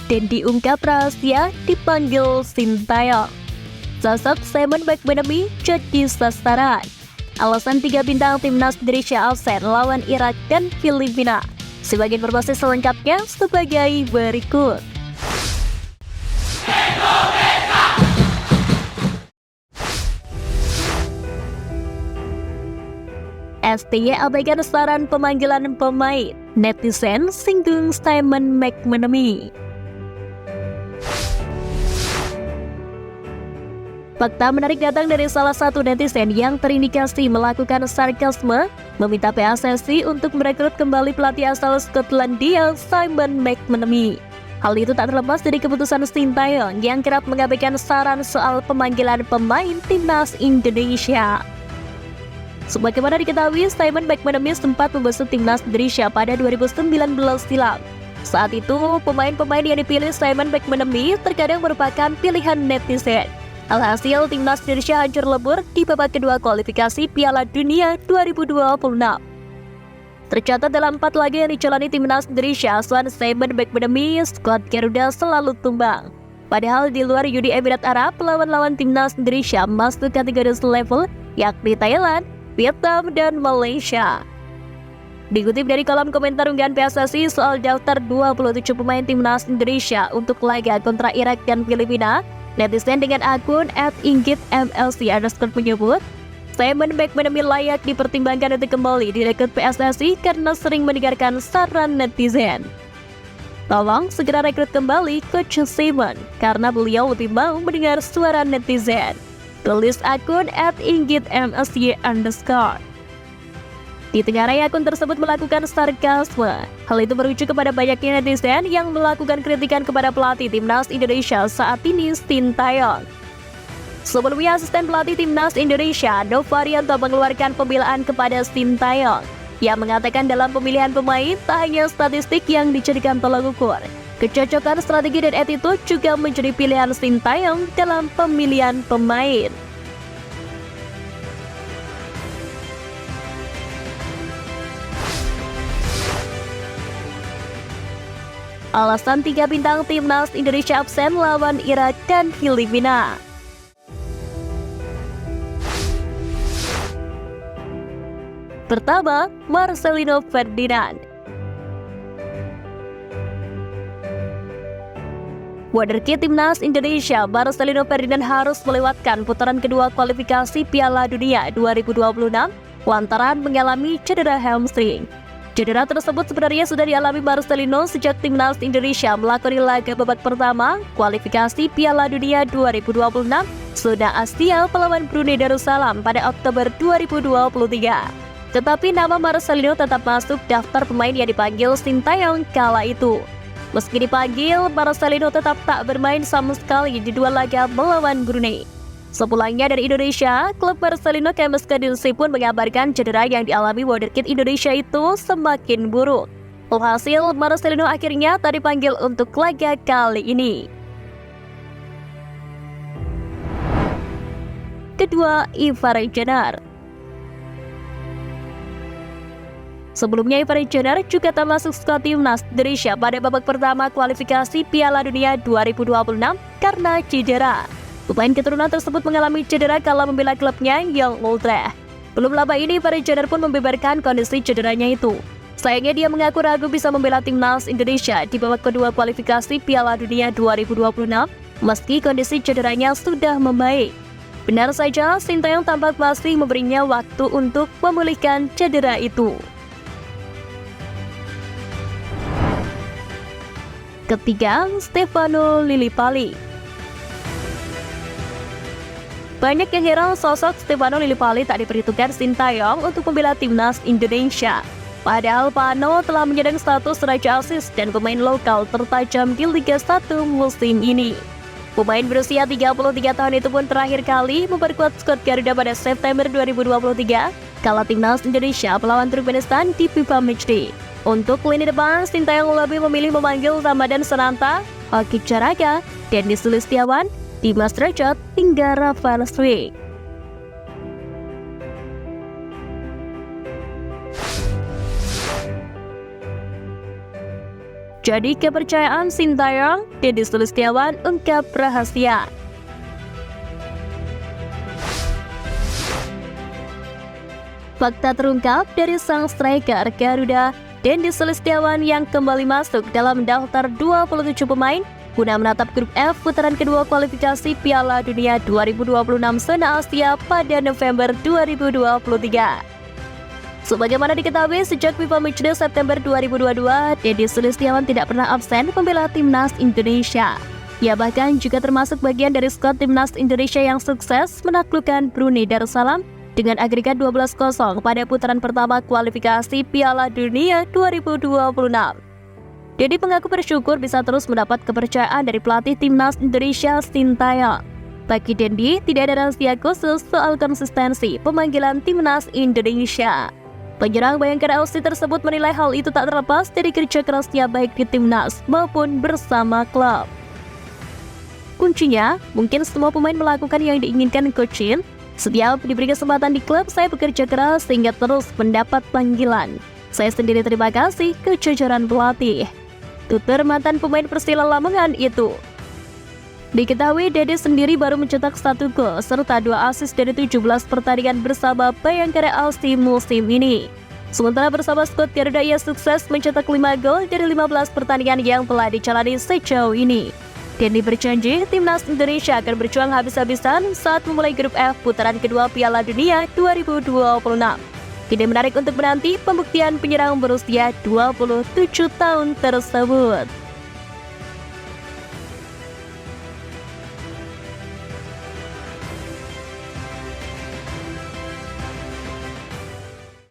dan diungkap rahasia dipanggil Sintayong. Sosok Simon McManamy jadi sasaran. Alasan 3 bintang timnas Indonesia absen lawan Irak dan Filipina. Sebagian informasi selengkapnya sebagai berikut. STY abaikan saran pemanggilan pemain. Netizen singgung Simon McManamy. Fakta menarik datang dari salah satu netizen yang terindikasi melakukan sarkasme, meminta PSSI untuk merekrut kembali pelatih asal Skotlandia Simon McManamy. Hal itu tak terlepas dari keputusan Sintayong yang kerap mengabaikan saran soal pemanggilan pemain timnas Indonesia. Sebagaimana diketahui, Simon McManamy sempat membesut timnas Indonesia pada 2019 silam. Saat itu, pemain-pemain yang dipilih Simon McManamy terkadang merupakan pilihan netizen. Alhasil, timnas Indonesia hancur lebur di babak kedua kualifikasi Piala Dunia 2026. Tercatat dalam 4 laga yang dijalani timnas Indonesia, asuhan Simon McManamy, skuad Garuda selalu tumbang. Padahal di luar Uni Emirat Arab, lawan-lawan timnas Indonesia masuk kategori level, yakni Thailand, Vietnam, dan Malaysia. Dikutip dari kolom komentar unggahan PSSI soal daftar 27 pemain timnas Indonesia untuk laga kontra Irak dan Filipina, netizen dengan akun @inggitmlc_ menyebut, Simon McManamy layak dipertimbangkan untuk kembali direkrut PSSI karena sering mendengarkan saran netizen. Tolong segera rekrut kembali Coach Simon karena beliau lebih mau mendengar suara netizen. Tulis akun @inggitmlc_. Di tengah raya akun tersebut melakukan sarkasme. Hal itu merujuk kepada banyaknya netizen yang melakukan kritikan kepada pelatih timnas Indonesia saat ini, Sintayong. Sebelumnya, asisten pelatih timnas Indonesia, Novarianto, mengeluarkan pembelaan kepada Sintayong yang mengatakan dalam pemilihan pemain tak hanya statistik yang dijadikan tolak ukur. Kecocokan strategi dan attitude juga menjadi pilihan Sintayong dalam pemilihan pemain. Alasan 3 bintang timnas Indonesia absen lawan Irak dan Filipina. Pertama, Marcelino Ferdinand. Wonderkid timnas Indonesia, Marcelino Ferdinand harus melewatkan putaran kedua kualifikasi Piala Dunia 2026 lantaran mengalami cedera hamstring. Cedera tersebut sebenarnya sudah dialami Marcelino sejak timnas Indonesia melakoni laga babak pertama kualifikasi Piala Dunia 2026 zona Asia melawan Brunei Darussalam pada Oktober 2023. Tetapi nama Marcelino tetap masuk daftar pemain yang dipanggil Sintayong kala itu. Meski dipanggil, Marcelino tetap tak bermain sama sekali di 2 laga melawan Brunei. Sepulangnya dari Indonesia, klub Marcelino Kemes Kadinsi pun mengabarkan cedera yang dialami wonderkid Indonesia itu semakin buruk. Alhasil, Marcelino akhirnya tak dipanggil untuk laga kali ini. Kedua, Ivar Jenner. Sebelumnya, Ivar Jenner juga tak masuk skuad timnas Indonesia pada babak pertama kualifikasi Piala Dunia 2026 karena cedera. Pemain keturunan tersebut mengalami cedera kala membela klubnya Young Ultra. Belum lama ini, Ivar Jenner pun membeberkan kondisi cederanya itu. Sayangnya dia mengaku ragu bisa membela timnas Indonesia di babak kedua kualifikasi Piala Dunia 2026 meski kondisi cederanya sudah membaik. Benar saja, Sintayong tampak masih memberinya waktu untuk memulihkan cedera itu. Ketiga, Stefano Lillipali. Banyak yang heran sosok Stefano Lillipali tak diperhitungkan Sintayong untuk membela timnas Indonesia. Padahal Pano telah menyandang status raja asis dan pemain lokal tertajam di Liga 1 musim ini. Pemain berusia 33 tahun itu pun terakhir kali memperkuat skuad Garuda pada September 2023 kala timnas Indonesia melawan Turkmenistan di FIFA Matchday. Untuk lini depan, Sintayong lebih memilih memanggil Ramadan Sananta, Hoki Caraga, Dennis Sulistiawan, Dimas Derajat, hingga Rafael Struijk. Jadi kepercayaan Sintayong, Deddy Sulistiawan ungkap rahasia. Fakta terungkap dari sang striker Garuda, Deddy Sulistiawan yang kembali masuk dalam daftar 27 pemain guna menatap grup F putaran kedua kualifikasi Piala Dunia 2026 zona Asia pada November 2023. Sebagaimana diketahui, sejak FIFA Matchday September 2022, Deddy Sulistiawan tidak pernah absen membela timnas Indonesia. Ia bahkan juga termasuk bagian dari skuad timnas Indonesia yang sukses menaklukkan Brunei Darussalam dengan agregat 12-0 pada putaran pertama kualifikasi Piala Dunia 2026. Deddy mengaku bersyukur bisa terus mendapat kepercayaan dari pelatih timnas Indonesia Sintayong. Bagi Deddy, tidak ada rahasia khusus soal konsistensi pemanggilan timnas Indonesia. Penyerang Bayangkara FC tersebut menilai hal itu tak terlepas dari kerja kerasnya baik di timnas maupun bersama klub. Kuncinya, mungkin semua pemain melakukan yang diinginkan Coach Shin. Setiap diberi kesempatan di klub, saya bekerja keras sehingga terus mendapat panggilan. Saya sendiri terima kasih ke jajaran pelatih, tutur mantan pemain Persela Lamongan itu. Diketahui Deddy sendiri baru mencetak 1 gol serta 2 assist dari 17 pertandingan bersama Bayangkara FC musim ini. Sementara bersama skuad Garuda ia sukses mencetak 5 gol dari 15 pertandingan yang telah dijalani sejauh ini. Deddy berjanji timnas Indonesia akan berjuang habis-habisan saat memulai grup F putaran kedua Piala Dunia 2026. Tidak menarik untuk menanti pembuktian penyerang berusia 27 tahun tersebut.